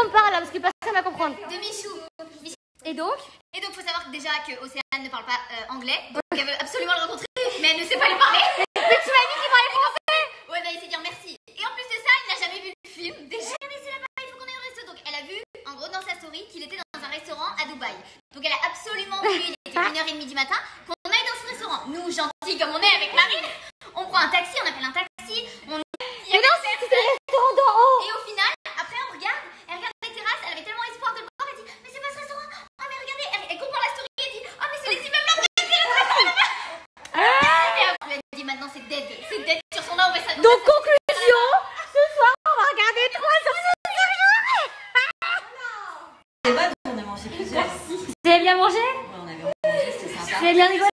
on parle là, parce que personne va comprendre. De Michou. Et donc, faut savoir que déjà que Océane ne parle pas anglais, donc elle veut absolument le rencontrer, mais elle ne sait pas lui parler. mais tu m'as dit qu'il parlait français. Ouais, bah il sait dire merci. Et en plus de ça, il n'a jamais vu le film. Déjà, mais c'est là-bas, il faut qu'on aille au resto. Donc elle a vu, en gros, dans sa story, qu'il était dans un restaurant à Dubaï. Donc elle a absolument voulu, il était 1h30 du matin, qu'on aille dans ce restaurant. Nous, gentils comme on est avec Marine, on prend un taxi, on appelle un taxi, on... Mais non, c'était le restaurant d'en haut. Et au final, après on regarde, elle regarde les terrasses, elle avait tellement espoir de le voir, elle dit mais c'est pas ce restaurant. Ah mais regardez, elle comprend la story, elle dit ah mais c'est les immeubles là, c'est le restaurant là-bas. Et après elle dit maintenant c'est dead sur son nom, mais ça. Donc conclusion, ce soir on va regarder 3 C'est pas on a mangé plusieurs. Vous avez bien mangé? Ouais, on avait mangé, c'était sympa. Vous avez bien rigolé?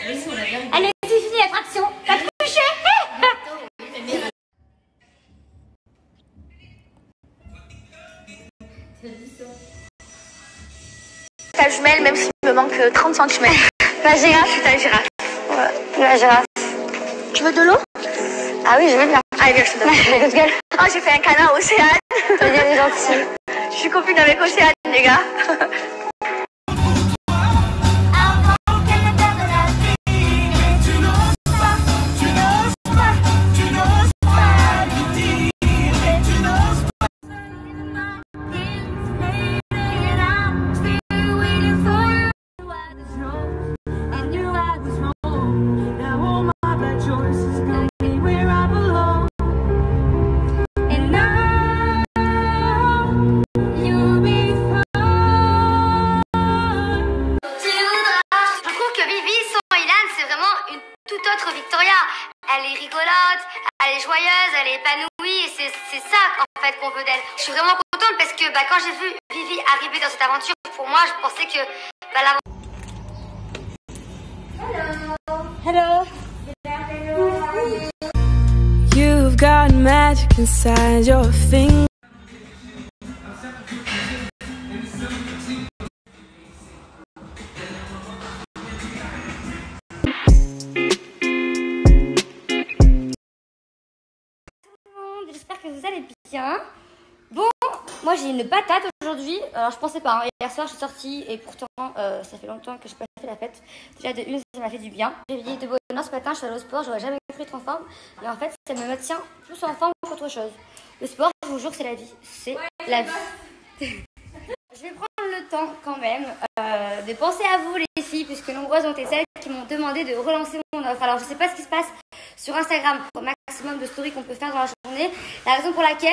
Oui, on a bien rigolé. Allez, c'est fini l'attraction. T'as touché? Ta jumelle, même s'il me manque 30 cm. La girafe, je suis ta girafe. Ouais, la girafe. Tu veux de l'eau? Ah oui, je veux bien. Allez, viens, je te donne. Oh, j'ai fait un câlin à Océane. T'as bien les gentils. Je suis copine avec Océane, les gars. Elle est rigolote, elle est joyeuse, elle est épanouie et c'est ça en fait qu'on veut d'elle. Je suis vraiment contente parce que quand j'ai vu Vivi arriver dans cette aventure, pour moi je pensais que Hello. You've got magic inside your fingers. J'espère que vous allez bien. Bon, moi j'ai une patate aujourd'hui. Alors je pensais pas, hein. Hier soir je suis sortie et pourtant ça fait longtemps que je n'ai pas fait la fête. Déjà de une, ça m'a fait du bien. J'ai réveillé de bonne heure ce matin, je suis allée au sport, j'aurais jamais cru être en forme. Et en fait ça me maintient plus en forme qu'autre chose. Le sport, je vous jure que c'est la vie. C'est la vie. Je vais prendre le temps quand même de penser à vous les filles, puisque nombreuses ont été celles qui m'ont demandé de relancer mon offre. Alors je sais pas ce qui se passe sur Instagram, au maximum de stories qu'on peut faire dans la journée. La raison pour laquelle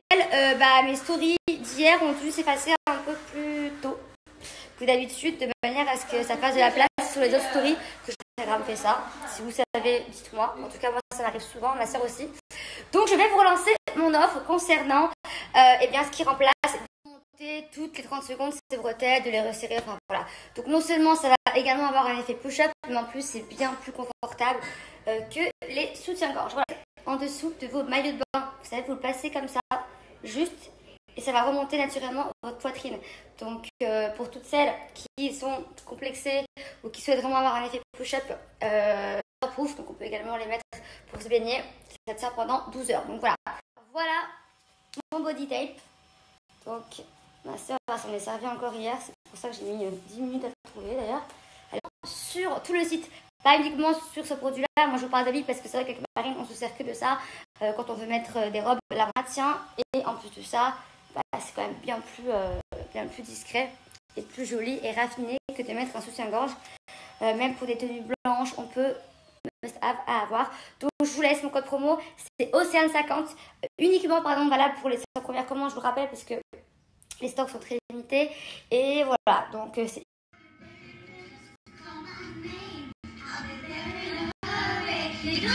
mes stories d'hier ont dû s'effacer un peu plus tôt que d'habitude, de manière à ce que ça fasse de la place sur les autres stories, que Instagram fait ça. Si vous savez, dites-moi. En tout cas, moi, ça m'arrive souvent, ma soeur aussi. Donc, je vais vous relancer mon offre concernant ce qui remplace toutes les 30 secondes ces bretelles, de les resserrer, enfin voilà. Donc non seulement ça va également avoir un effet push-up, mais en plus c'est bien plus confortable que les soutiens-gorge. Voilà. En dessous de vos maillots de bain, vous savez, vous le placez comme ça, juste, et ça va remonter naturellement votre poitrine. Donc pour toutes celles qui sont complexées ou qui souhaitent vraiment avoir un effet push-up, proof, donc on peut également les mettre pour se baigner, ça tient pendant 12 heures. Donc voilà. Voilà mon body tape. Donc ma soeur s'en est servi encore hier, c'est pour ça que j'ai mis 10 minutes à le trouver d'ailleurs. Alors, sur tout le site, pas uniquement sur ce produit-là, moi je vous parle d'habits parce que c'est vrai qu'avec Marine on se sert que de ça quand on veut mettre des robes, la maintient et en plus de ça, c'est quand même bien plus discret et plus joli et raffiné que de mettre un soutien-gorge. Même pour des tenues blanches, on peut à avoir. Donc je vous laisse mon code promo, c'est Océane50, uniquement valable pour les 5 premières commandes, je vous rappelle, parce que les stocks sont très limités. Et voilà, donc c'est... You